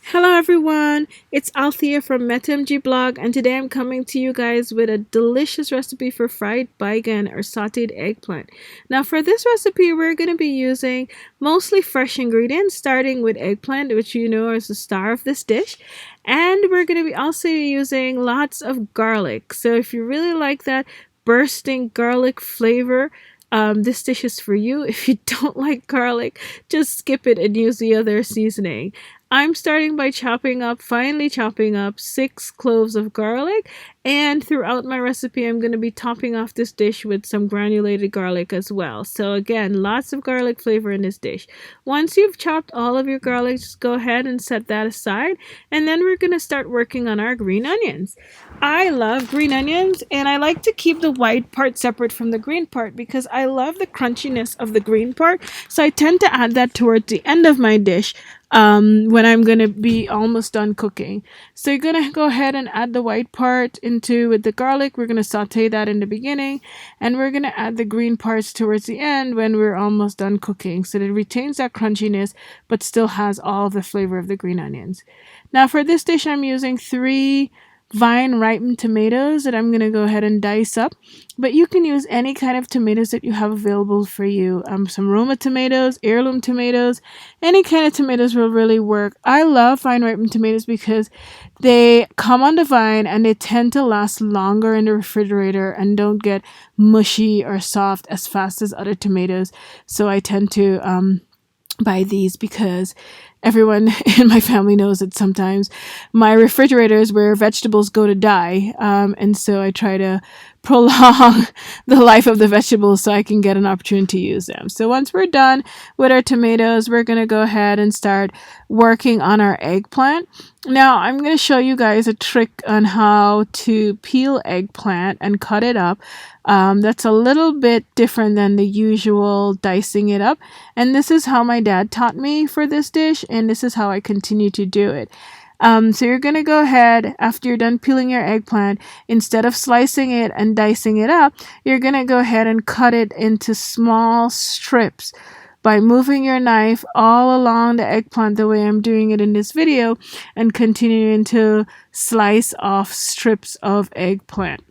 Hello everyone, it's Althea from metemgeeblog, and today I'm coming to you guys with a delicious recipe for fried baigan or sautéed eggplant. Now for this recipe we're going to be using mostly fresh ingredients, starting with eggplant, which you know is the star of this dish, and we're going to be also using lots of garlic. So if you really like that bursting garlic flavor, this dish is for you. If you don't like garlic, just skip it and use the other seasoning. I'm starting by finely chopping up 6 cloves of garlic, and throughout my recipe I'm going to be topping off this dish with some granulated garlic as well. So again, lots of garlic flavor in this dish. Once you've chopped all of your garlic, just go ahead and set that aside, and then we're going to start working on our green onions. I love green onions, and I like to keep the white part separate from the green part because I love the crunchiness of the green part, so I tend to add that towards the end of my dish when I'm gonna be almost done cooking. So you're gonna go ahead and add the white part into with the garlic. We're gonna saute that in the beginning, and we're gonna add the green parts towards the end when we're almost done cooking, so that it retains that crunchiness but still has all the flavor of the green onions. Now for this dish I'm using 3 vine ripened tomatoes that I'm going to go ahead and dice up, but you can use any kind of tomatoes that you have available for you. Some Roma tomatoes, heirloom tomatoes, any kind of tomatoes will really work. I love vine ripened tomatoes because they come on the vine and they tend to last longer in the refrigerator and don't get mushy or soft as fast as other tomatoes. So I tend to buy these because everyone in my family knows that sometimes my refrigerator is where vegetables go to die. And so I try to prolong the life of the vegetables so I can get an opportunity to use them. So once we're done with our tomatoes, we're going to go ahead and start working on our eggplant. Now I'm going to show you guys a trick on how to peel eggplant and cut it up. That's a little bit different than the usual dicing it up. And this is how my dad taught me for this dish, and this is how I continue to do it. So you're going to go ahead, after you're done peeling your eggplant, instead of slicing it and dicing it up, you're going to go ahead and cut it into small strips by moving your knife all along the eggplant the way I'm doing it in this video, and continuing to slice off strips of eggplant.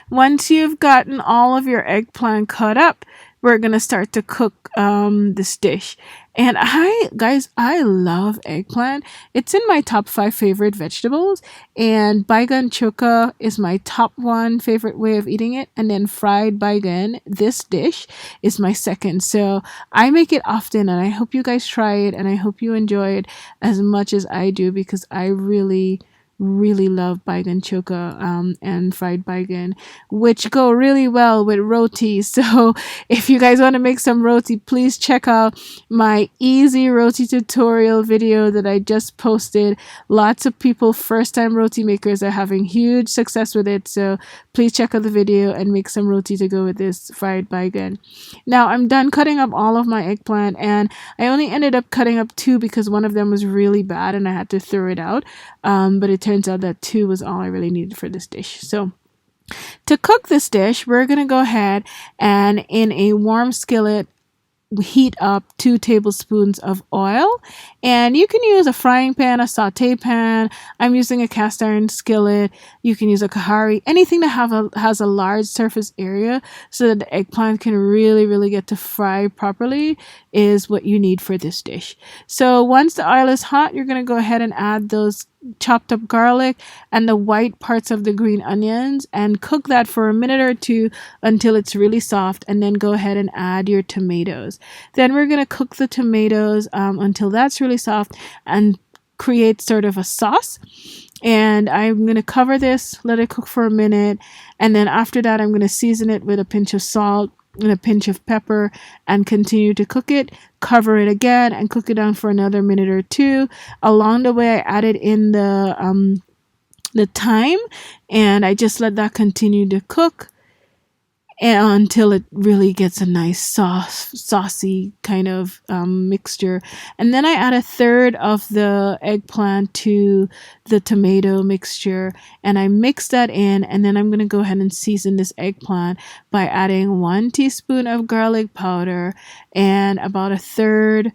Once you've gotten all of your eggplant cut up, we're going to start to cook this dish. And I love eggplant. It's in my top 5 favorite vegetables. And Baigan choka is my top 1 favorite way of eating it. And then fried baigan, this dish, is my second. So I make it often, and I hope you guys try it. And I hope you enjoy it as much as I do, because I really love baigan choka and fried baigan, which go really well with roti. So if you guys want to make some roti, please check out my easy roti tutorial video that I just posted. Lots of people, first time roti makers, are having huge success with it, so please check out the video and make some roti to go with this fried baigan. Now I'm done cutting up all of my eggplant, and I only ended up cutting up 2 because one of them was really bad and I had to throw it out. But it turns out that 2 was all I really needed for this dish. So to cook this dish, we're going to go ahead and in a warm skillet, heat up 2 tablespoons of oil, and you can use a frying pan, a saute pan. I'm using a cast iron skillet. You can use a kahari, anything that has a large surface area so that the eggplant can really get to fry properly is what you need for this dish. So once the oil is hot, you're going to go ahead and add those chopped up garlic and the white parts of the green onions, and cook that for a minute or 2 until it's really soft, and then go ahead and add your tomatoes. Then we're going to cook the tomatoes until that's really soft and create sort of a sauce. And I'm going to cover this, let it cook for a minute, and then after that I'm going to season it with a pinch of salt and a pinch of pepper and continue to cook it. Cover it again and cook it down for another minute or 2. Along the way I added in the thyme, and I just let that continue to cook until it really gets a nice saucy kind of mixture. And then I add a third of the eggplant to the tomato mixture, and I mix that in, and then I'm going to go ahead and season this eggplant by adding 1 teaspoon of garlic powder and about a third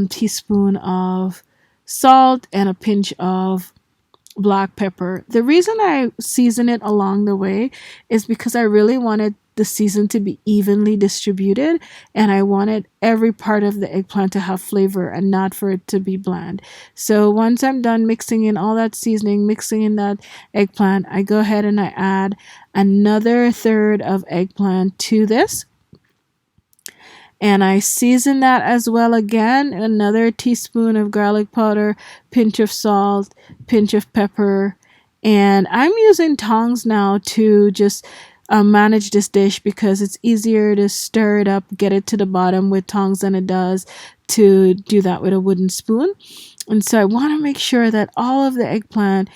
teaspoon of salt, and a pinch of black pepper. The reason I season it along the way is because I really wanted the season to be evenly distributed, and I wanted every part of the eggplant to have flavor and not for it to be bland. So once I'm done mixing in all that seasoning, mixing in that eggplant, I go ahead and I add another third of eggplant to this. And I season that as well again. Another teaspoon of garlic powder, pinch of salt, pinch of pepper. And I'm using tongs now to just manage this dish because it's easier to stir it up, get it to the bottom with tongs than it does to do that with a wooden spoon. And so I want to make sure that all of the eggplant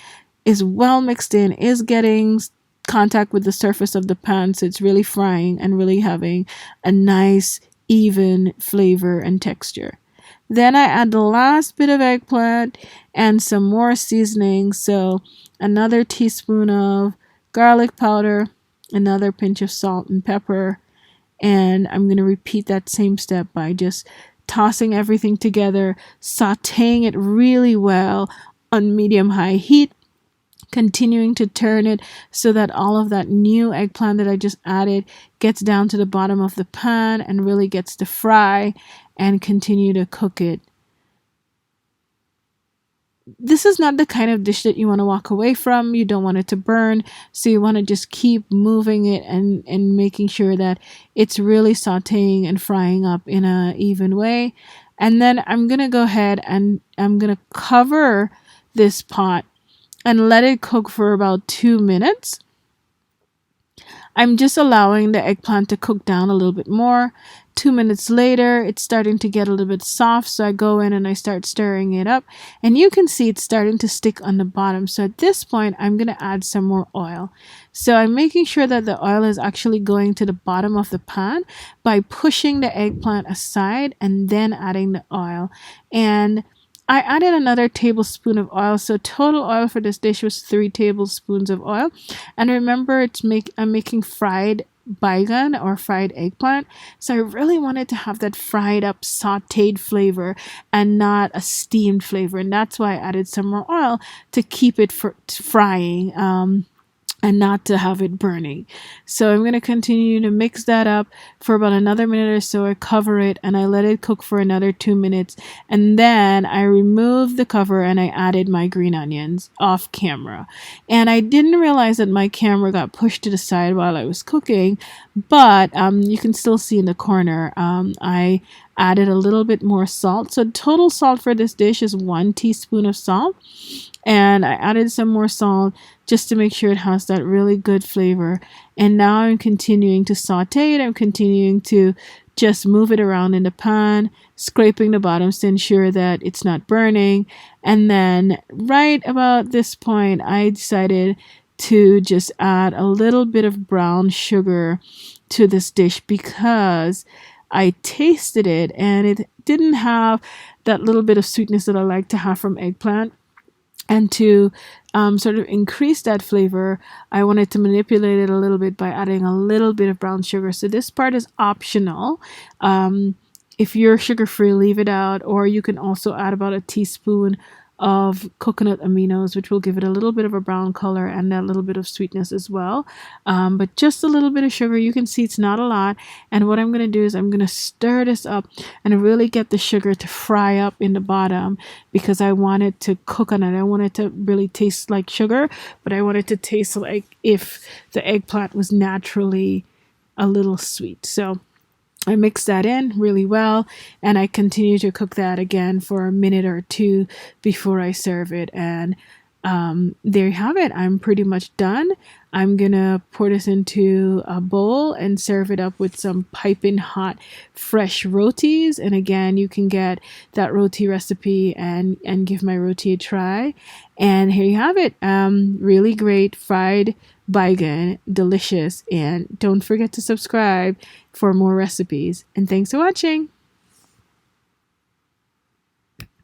is well mixed in, is getting contact with the surface of the pan, so it's really frying and really having a nice even flavor and texture. Then I add the last bit of eggplant and some more seasoning. So another teaspoon of garlic powder, another pinch of salt and pepper. And I'm going to repeat that same step by just tossing everything together, sauteing it really well on medium-high heat, continuing to turn it so that all of that new eggplant that I just added gets down to the bottom of the pan and really gets to fry, and continue to cook it. This is not the kind of dish that you want to walk away from. You don't want it to burn, so you want to just keep moving it and making sure that it's really sauteing and frying up in an even way. And then I'm going to go ahead and I'm going to cover this pot and let it cook for about 2 minutes. I'm just allowing the eggplant to cook down a little bit more. 2 minutes later, it's starting to get a little bit soft, so I go in and I start stirring it up, and you can see it's starting to stick on the bottom. So at this point, I'm going to add some more oil. So I'm making sure that the oil is actually going to the bottom of the pan by pushing the eggplant aside and then adding the oil. And I added another tablespoon of oil, so total oil for this dish was 3 tablespoons of oil. And remember, I'm making fried baigan or fried eggplant, so I really wanted to have that fried up sautéed flavor and not a steamed flavor, and that's why I added some more oil to keep it frying and not to have it burning. So I'm going to continue to mix that up for about another minute or so. I cover it and I let it cook for another 2 minutes, and then I removed the cover and I added my green onions off camera. And I didn't realize that my camera got pushed to the side while I was cooking, but you can still see in the corner I added a little bit more salt. So total salt for this dish is 1 teaspoon of salt, and I added some more salt just to make sure it has that really good flavor. And now I'm continuing to saute it. I'm continuing to just move it around in the pan, scraping the bottoms to ensure that it's not burning. And then right about this point, I decided to just add a little bit of brown sugar to this dish because I tasted it and it didn't have that little bit of sweetness that I like to have from eggplant. And to sort of increase that flavor, I wanted to manipulate it a little bit by adding a little bit of brown sugar. So this part is optional. If you're sugar-free, leave it out. Or you can also add about a teaspoon of coconut aminos, which will give it a little bit of a brown color and that little bit of sweetness as well. But just a little bit of sugar. You can see it's not a lot. And what I'm going to do is I'm going to stir this up and really get the sugar to fry up in the bottom because I want it to cook on it. I want it to really taste like sugar, but I want it to taste like if the eggplant was naturally a little sweet. So I mix that in really well, and I continue to cook that again for a minute or two before I serve it. And there you have it. I'm pretty much done. I'm gonna pour this into a bowl and serve it up with some piping hot fresh rotis. And again, you can get that roti recipe and give my roti a try. And here you have it. Really great fried baigan, delicious. And don't forget to subscribe for more recipes. And thanks for watching.